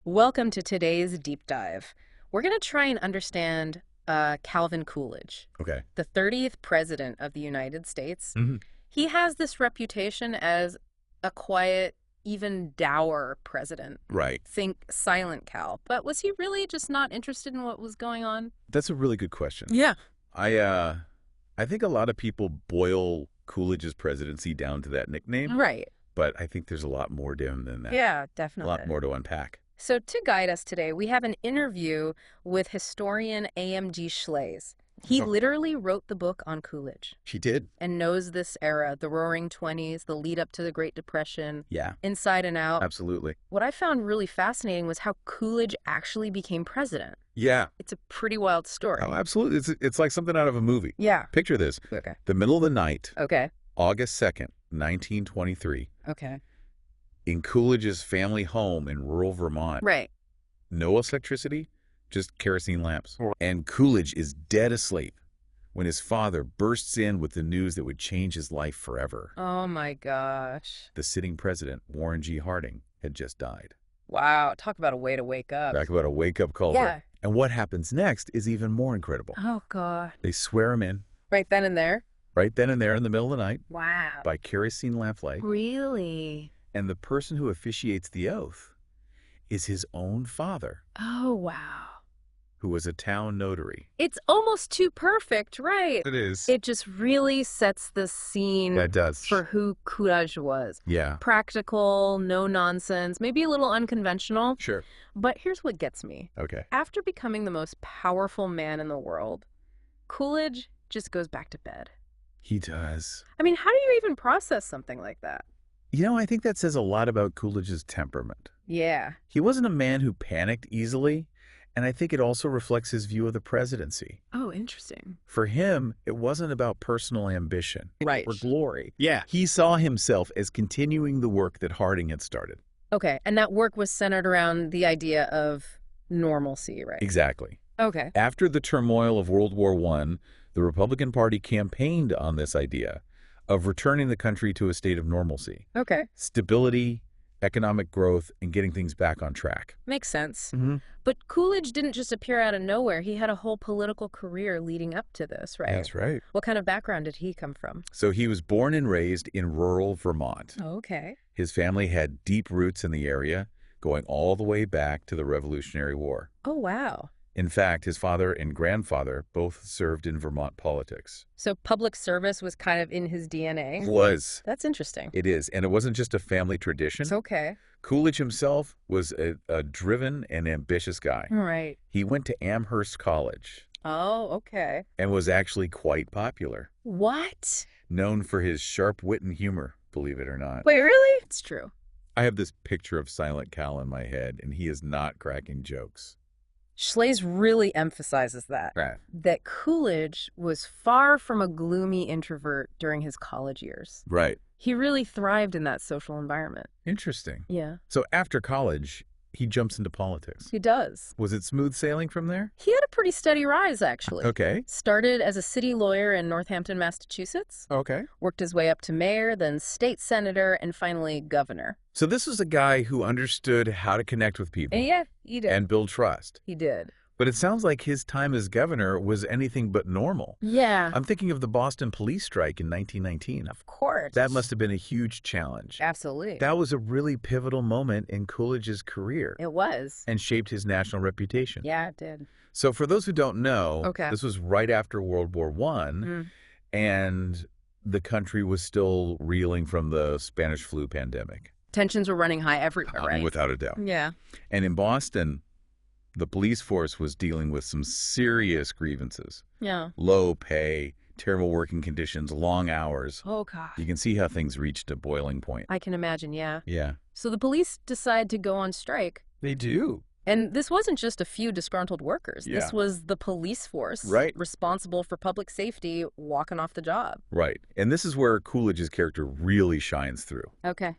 Welcome to today's deep dive. We're going to try and understand Calvin Coolidge, Okay. the 30th president of the United States. hmm He has this reputation as a quiet, even dour president. Right. Think Silent Cal. But was he really just not interested in what was going on? That's a really good question. Yeah. I think a lot of people boil Coolidge's presidency down to that nickname, Right. but I think there's a lot more to him than that. Yeah, A definitely. lot more to unpack. So to guide us today, we have an interview with historian AMD Schllays. He Oh. literally wrote the book on Coolidge She did. and knows this era, the Roaring Twenties, the lead up to the Great Depression, Yeah, inside and out. absolutely. What I found really fascinating was how Coolidge actually became president. Yeah. It's a pretty wild story. Oh, absolutely. It's like something out of a movie. Yeah. Picture this. Okay. The middle of the night, Okay. August 2nd, 1923, Okay. in Coolidge's family home in rural Vermont. Right. No electricity, just kerosene lamps. And Coolidge is dead asleep when his father bursts in with the news that would change his life forever. Oh my gosh. The sitting president, Warren G. Harding, had just died. Wow. Talk about a way to wake up. Talk about a wake-up call. Yeah. And what happens next is even more incredible. Oh God. They swear him in Right then and there? right then and there in the middle of the night Wow. by kerosene lamplight. Really? And the person who officiates the oath is his own father, Oh, wow. who was a town notary. It's almost too perfect, right? It is. It just really sets the scene That does. for who Coolidge was. Yeah. Practical, no nonsense, maybe a little unconventional. Sure. But here's what gets me. Okay. After becoming the most powerful man in the world, Coolidge just goes back to bed. He does. I mean, how do you even process something like that? I think that says a lot about Coolidge's temperament. Yeah. He wasn't a man who panicked easily, and I think it also reflects his view of the presidency. Oh, interesting. For him, it wasn't about personal ambition Right. or glory. Yeah. He saw himself as continuing the work that Harding had started. Okay. And that work was centered around the idea of normalcy, right? Exactly. Okay. After the turmoil of World War I, the Republican Party campaigned on this idea of returning the country to a state of normalcy, Okay. stability, economic growth, and getting things back on track. Makes sense. Mm-hmm. But Coolidge didn't just appear out of nowhere. He had a whole political career leading up to this, right? That's right. What kind of background did he come from? So he was born and raised in rural Vermont. Okay. His family had deep roots in the area, going all the way back to the Revolutionary War. Oh, wow. In fact, his father and grandfather both served in Vermont politics. So public service was kind of in his DNA. Was. That's interesting. It is. And it wasn't just a family tradition. It's okay. Coolidge himself was a driven and ambitious guy. Right. He went to Amherst College Oh, okay. and was actually quite popular, What? known for his sharp wit and humor, believe it or not. Wait, really? It's true. I have this picture of Silent Cal in my head, and he is not cracking jokes. Schllays really emphasizes that. Right. That Coolidge was far from a gloomy introvert during his college years. Right. He really thrived in that social environment. Interesting. Yeah. So after college, he jumps into politics. He does. Was it smooth sailing from there? He had a pretty steady rise, actually. Okay. Started as a city lawyer in Northampton, Massachusetts, Okay. worked his way up to mayor, then state senator, and finally governor. So this was a guy who understood how to connect with people And yeah, he did. and build trust. He did. But it sounds like his time as governor was anything but normal. Yeah, I'm thinking of the Boston police strike in 1919. of course. That must have been a huge challenge. Absolutely. That was a really pivotal moment in Coolidge's career It was. and shaped his national reputation. Yeah, it did. So for those who don't know, Okay. this was right after World War I, Mm. and the country was still reeling from the Spanish flu pandemic. Tensions were running high everywhere, right? Without a doubt. Yeah. And in Boston, the police force was dealing with some serious grievances. Yeah. Low pay, terrible working conditions, long hours. Oh, God. You can see how things reached a boiling point. I can imagine, yeah. Yeah. So the police decide to go on strike. They do. And this wasn't just a few disgruntled workers. Yeah. This was the police force Right. responsible for public safety walking off the job. Right. And this is where Coolidge's character really shines through. Okay.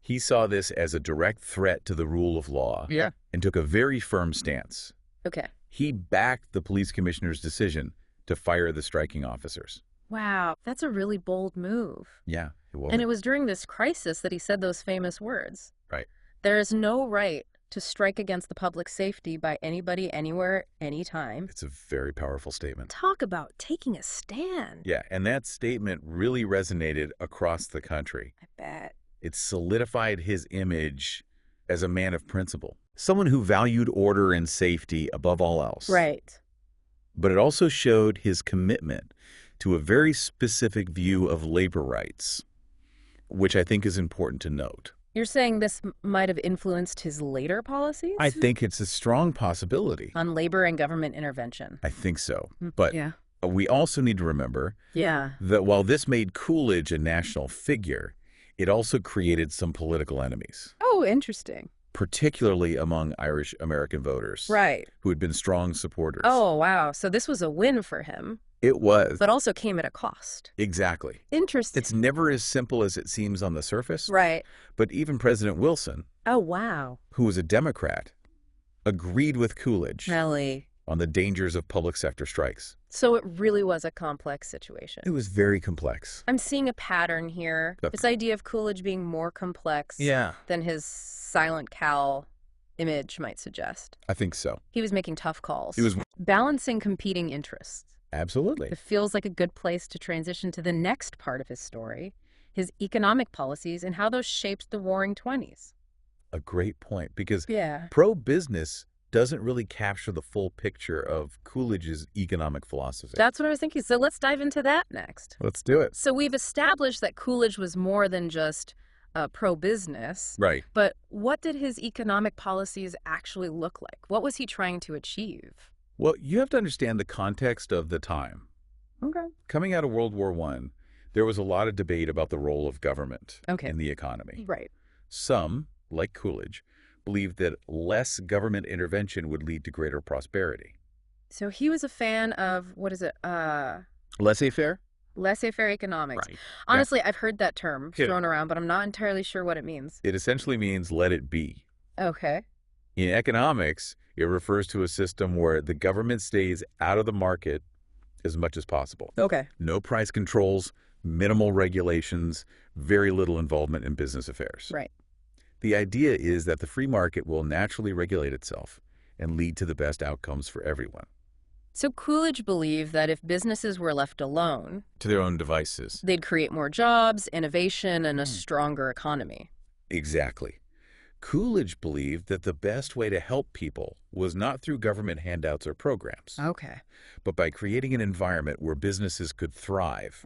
He saw this as a direct threat to the rule of law and took a very firm stance. Okay. He backed the police commissioner's decision to fire the striking officers. Wow. That's a really bold move. Yeah, it was. And it was during this crisis that he said those famous words. Right. There is no right to strike against the public safety by anybody, anywhere, anytime. It's a very powerful statement. Talk about taking a stand. Yeah, and that statement really resonated across the country. I bet. It solidified his image as a man of principle, someone who valued order and safety above all else. Right. But it also showed his commitment to a very specific view of labor rights, which I think is important to note. You're saying this might have influenced his later policies? I think it's a strong possibility. On labor and government intervention. I think so. But yeah. we also need to remember that while this made Coolidge a national figure, it also created some political enemies. Oh, interesting. Particularly among Irish American voters. Right. Who had been strong supporters. Oh, wow. So this was a win for him. It was. But also came at a cost. Exactly. Interesting. It's never as simple as it seems on the surface. Right. But even President Wilson, oh, wow, who was a Democrat, agreed with Coolidge really on the dangers of public sector strikes. So it really was a complex situation. It was very complex. I'm seeing a pattern here. This idea of Coolidge being more complex than his silent Cal image might suggest. I think so. He was making tough calls. He was balancing competing interests. Absolutely. It feels like a good place to transition to the next part of his story, his economic policies and how those shaped the Roaring Twenties. A great point, because pro-business doesn't really capture the full picture of Coolidge's economic philosophy. That's what I was thinking. So let's dive into that next. Let's do it. So we've established that Coolidge was more than just pro-business. Right. But what did his economic policies actually look like? What was he trying to achieve? Well, you have to understand the context of the time. Okay. Coming out of World War I, there was a lot of debate about the role of government in the economy. Right. Some, like Coolidge, believed that less government intervention would lead to greater prosperity. So he was a fan of, what is it? Laissez-faire? Laissez-faire economics. Right. Honestly, I've heard that term thrown around, but I'm not entirely sure what it means. It essentially means let it be. Okay. In economics, it refers to a system where the government stays out of the market as much as possible. Okay. No price controls, minimal regulations, very little involvement in business affairs. Right. The idea is that the free market will naturally regulate itself and lead to the best outcomes for everyone. So Coolidge believed that if businesses were left alone to their own devices, they'd create more jobs, innovation, and a stronger economy. Exactly. Coolidge believed that the best way to help people was not through government handouts or programs, but by creating an environment where businesses could thrive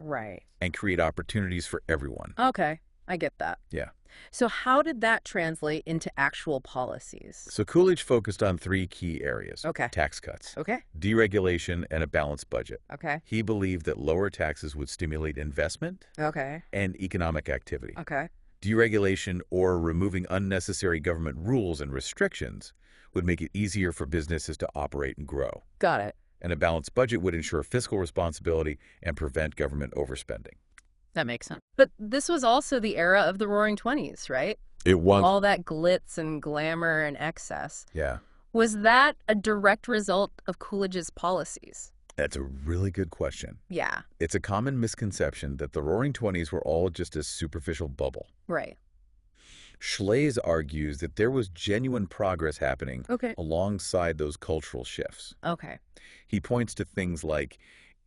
and create opportunities for everyone. Okay, I get that. Yeah. So how did that translate into actual policies? So Coolidge focused on three key areas. Tax cuts, deregulation, and a balanced budget. He believed that lower taxes would stimulate investment and economic activity. Deregulation, or removing unnecessary government rules and restrictions, would make it easier for businesses to operate and grow. Got it. And a balanced budget would ensure fiscal responsibility and prevent government overspending. That makes sense. But this was also the era of the Roaring Twenties, right? It was. All that glitz and glamour and excess. Yeah. Was that a direct result of Coolidge's policies? That's a really good question. Yeah. It's a common misconception that the Roaring Twenties were all just a superficial bubble. Right. Schllays argues that there was genuine progress happening alongside those cultural shifts. He points to things like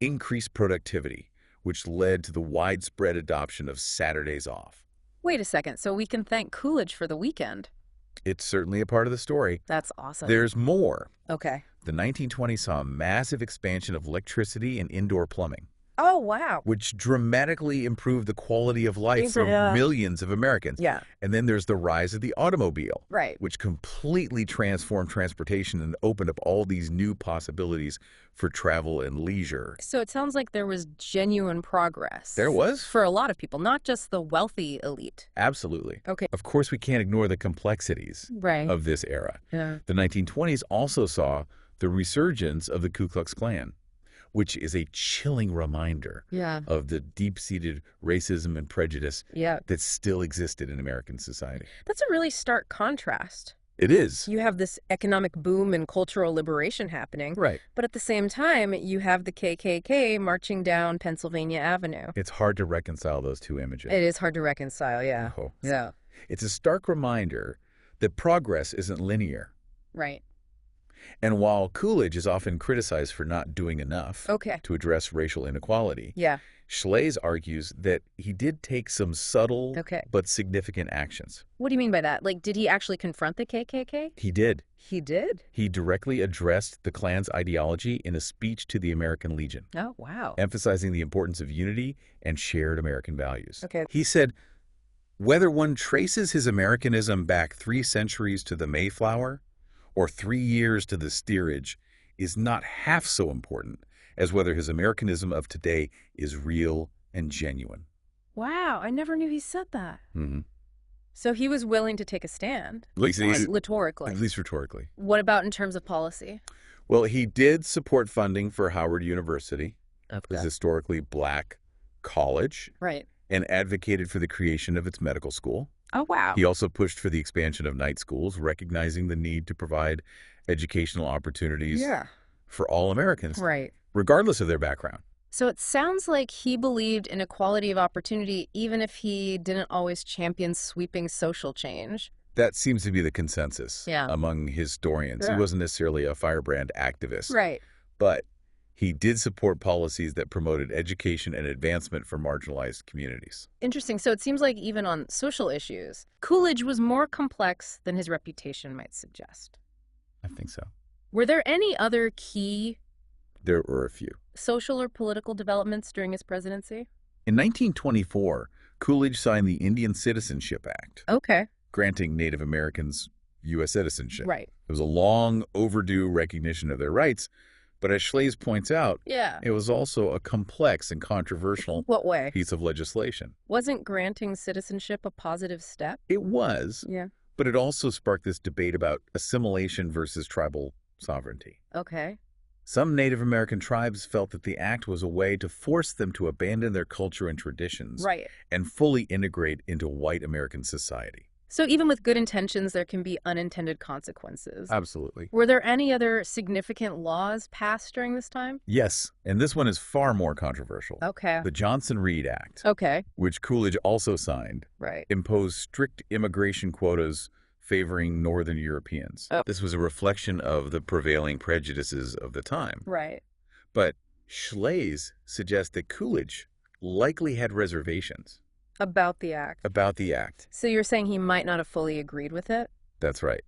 increased productivity, which led to the widespread adoption of Saturdays off. Wait a second, so we can thank Coolidge for the weekend. It's certainly a part of the story. That's awesome. There's more. Okay. The 1920s saw a massive expansion of electricity and indoor plumbing. Oh, wow. Which dramatically improved the quality of life for millions of Americans. Yeah. And then there's the rise of the automobile. Right. Which completely transformed transportation and opened up all these new possibilities for travel and leisure. So it sounds like there was genuine progress. There was. For a lot of people, not just the wealthy elite. Absolutely. Okay. Of course, we can't ignore the complexities of this era. Yeah. The 1920s also saw the resurgence of the Ku Klux Klan, which is a chilling reminder of the deep-seated racism and prejudice that still existed in American society. That's a really stark contrast. It is. You have this economic boom and cultural liberation happening. Right. But at the same time, you have the KKK marching down Pennsylvania Avenue. It's hard to reconcile those two images. It is hard to reconcile, yeah. Oh. Yeah. It's a stark reminder that progress isn't linear. Right. And while Coolidge is often criticized for not doing enough to address racial inequality, Schllays argues that he did take some subtle but significant actions. What do you mean by that? Like, did he actually confront the KKK? He did. He did? He directly addressed the Klan's ideology in a speech to the American Legion. Oh, wow. Emphasizing the importance of unity and shared American values. Okay. He said, whether one traces his Americanism back 3 centuries to the Mayflower or 3 years to the steerage is not half so important as whether his Americanism of today is real and genuine. Wow, I never knew he said that. Mm-hmm. So he was willing to take a stand, rhetorically. At least rhetorically. What about in terms of policy? Well, he did support funding for Howard University, a historically black college, and advocated for the creation of its medical school. Oh, wow. He also pushed for the expansion of night schools, recognizing the need to provide educational opportunities for all Americans, regardless of their background. So it sounds like he believed in equality of opportunity, even if he didn't always champion sweeping social change. That seems to be the consensus among historians. He wasn't necessarily a firebrand activist. But he did support policies that promoted education and advancement for marginalized communities. Interesting. So it seems like even on social issues, Coolidge was more complex than his reputation might suggest. I think so. Were there any other key There were a few social or political developments during his presidency? In 1924, Coolidge signed the Indian Citizenship Act, granting Native Americans U.S. citizenship. It was a long overdue recognition of their rights, but as Schllays points out, it was also a complex and controversial piece of legislation. Wasn't granting citizenship a positive step? It was, but it also sparked this debate about assimilation versus tribal sovereignty. Some Native American tribes felt that the act was a way to force them to abandon their culture and traditions and fully integrate into white American society. So even with good intentions, there can be unintended consequences. Absolutely. Were there any other significant laws passed during this time? Yes, and this one is far more controversial. The Johnson-Reed Act, which Coolidge also signed, imposed strict immigration quotas favoring Northern Europeans. This was a reflection of the prevailing prejudices of the time. But Schllays suggests that Coolidge likely had reservations. About the act? About the act. So you're saying he might not have fully agreed with it? That's right.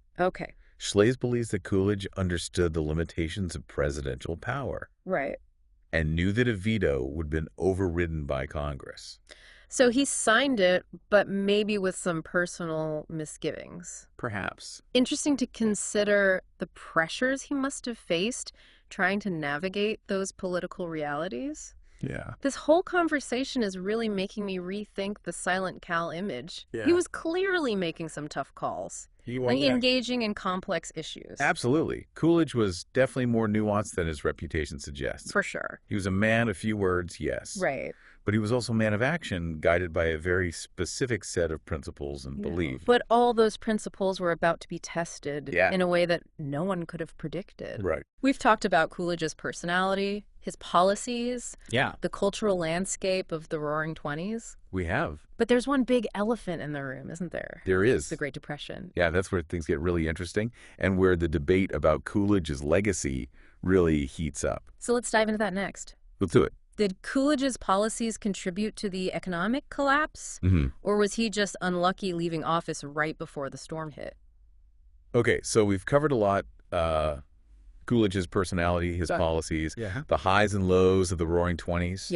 Schllays believes that Coolidge understood the limitations of presidential power. And knew that a veto would have been overridden by Congress. So he signed it, but maybe with some personal misgivings. Perhaps. Interesting to consider the pressures he must have faced trying to navigate those political realities. This whole conversation is really making me rethink the Silent Cal image. He was clearly making some tough calls. Engaging in complex issues. Absolutely. Coolidge was definitely more nuanced than his reputation suggests. For sure. He was a man of few words, yes. But he was also a man of action, guided by a very specific set of principles and beliefs. But all those principles were about to be tested in a way that no one could have predicted. We've talked about Coolidge's personality, his policies, the cultural landscape of the Roaring Twenties. We have. But there's one big elephant in the room, isn't there? There is. The Great Depression. Yeah, that's where things get really interesting and where the debate about Coolidge's legacy really heats up. So let's dive into that next. Let's do it. Did Coolidge's policies contribute to the economic collapse? Or was he just unlucky leaving office right before the storm hit? Okay, so we've covered a lot. Coolidge's personality, his policies, the highs and lows of the Roaring Twenties.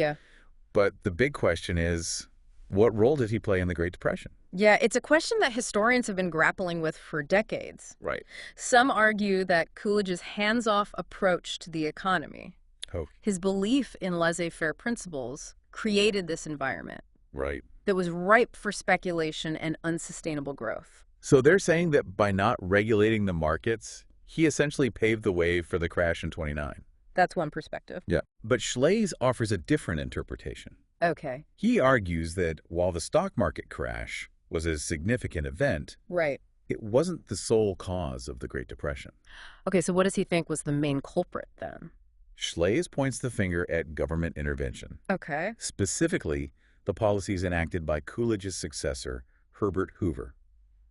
But the big question is, what role did he play in the Great Depression? Yeah, it's a question that historians have been grappling with for decades. Some argue that Coolidge's hands-off approach to the economy, his belief in laissez-faire principles, created this environment that was ripe for speculation and unsustainable growth. So they're saying that by not regulating the markets, he essentially paved the way for the crash in '29. That's one perspective. But Schllays offers a different interpretation. He argues that while the stock market crash was a significant event, it wasn't the sole cause of the Great Depression. So what does he think was the main culprit then? Schllays points the finger at government intervention. Specifically, the policies enacted by Coolidge's successor, Herbert Hoover.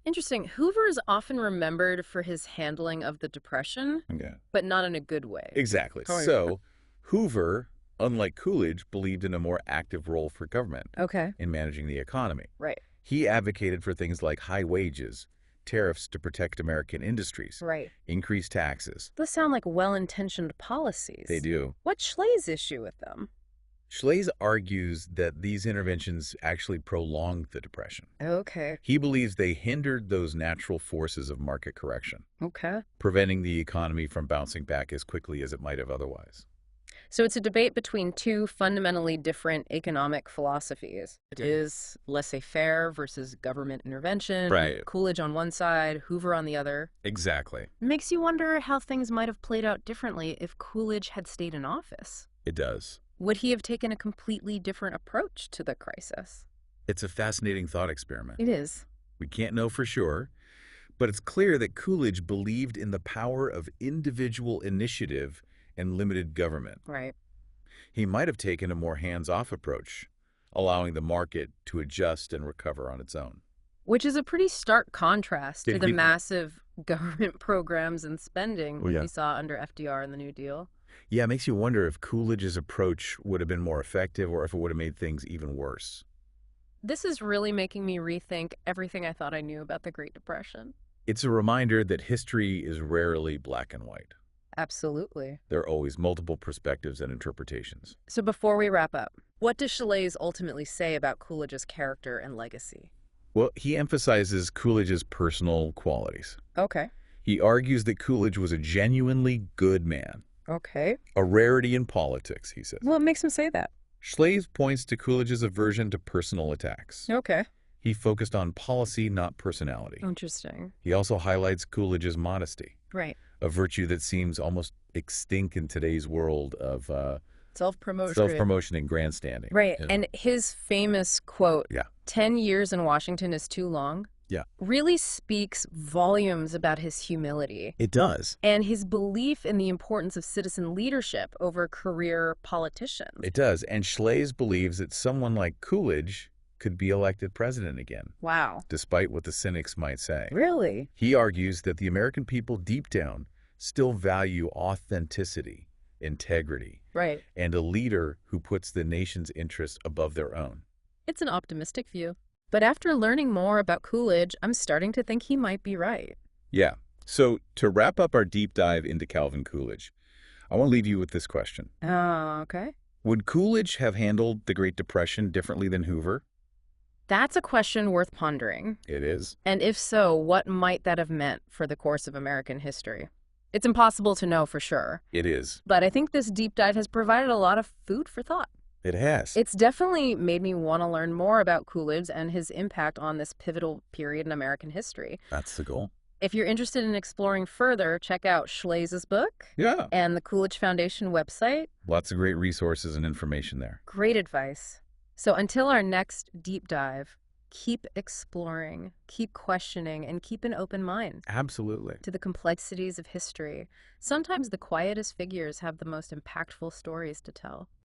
Interesting. Hoover is often remembered for his handling of the Depression, but not in a good way. Exactly. So, Hoover, unlike Coolidge, believed in a more active role for government in managing the economy. Right. He advocated for things like high wages, tariffs to protect American industries, increased taxes. Those sound like well-intentioned policies. They do. What's Schllays' issue with them? Schllays argues that these interventions actually prolonged the Depression. He believes they hindered those natural forces of market correction, preventing the economy from bouncing back as quickly as it might have otherwise. So it's a debate between two fundamentally different economic philosophies. It is laissez-faire versus government intervention. Right. Coolidge on one side, Hoover on the other. Exactly. It makes you wonder how things might have played out differently if Coolidge had stayed in office. It does. Would he have taken a completely different approach to the crisis? It's a fascinating thought experiment. It is. We can't know for sure, but it's clear that Coolidge believed in the power of individual initiative and limited government. Right. He might have taken a more hands-off approach, allowing the market to adjust and recover on its own. Which is a pretty stark contrast to the massive government programs and spending we saw under FDR in the New Deal. Yeah, it makes you wonder if Coolidge's approach would have been more effective or if it would have made things even worse. This is really making me rethink everything I thought I knew about the Great Depression. It's a reminder that history is rarely black and white. Absolutely. There are always multiple perspectives and interpretations. So before we wrap up, what does Schllays ultimately say about Coolidge's character and legacy? Well, he emphasizes Coolidge's personal qualities. He argues that Coolidge was a genuinely good man. A rarity in politics, he says. What makes him say that? Schllays points to Coolidge's aversion to personal attacks. He focused on policy, not personality. Interesting. He also highlights Coolidge's modesty. A virtue that seems almost extinct in today's world of self-promotion and grandstanding. And his famous quote, 10 years in Washington is too long, really speaks volumes about his humility. It does. And his belief in the importance of citizen leadership over career politicians. It does. And Schllays believes that someone like Coolidge could be elected president again. Wow. Despite what the cynics might say. Really? He argues that the American people deep down still value authenticity, integrity, and a leader who puts the nation's interests above their own. It's an optimistic view. But after learning more about Coolidge, I'm starting to think he might be right. Yeah. So to wrap up our deep dive into Calvin Coolidge, I want to leave you with this question. Would Coolidge have handled the Great Depression differently than Hoover? That's a question worth pondering. It is. And if so, what might that have meant for the course of American history? It's impossible to know for sure. It is. But I think this deep dive has provided a lot of food for thought. It has. It's definitely made me want to learn more about Coolidge and his impact on this pivotal period in American history. That's the goal. If you're interested in exploring further, check out Schllays' book and the Coolidge Foundation website. Lots of great resources and information there. Great advice. So until our next deep dive, keep exploring, keep questioning, and keep an open mind. Absolutely. To the complexities of history. Sometimes the quietest figures have the most impactful stories to tell.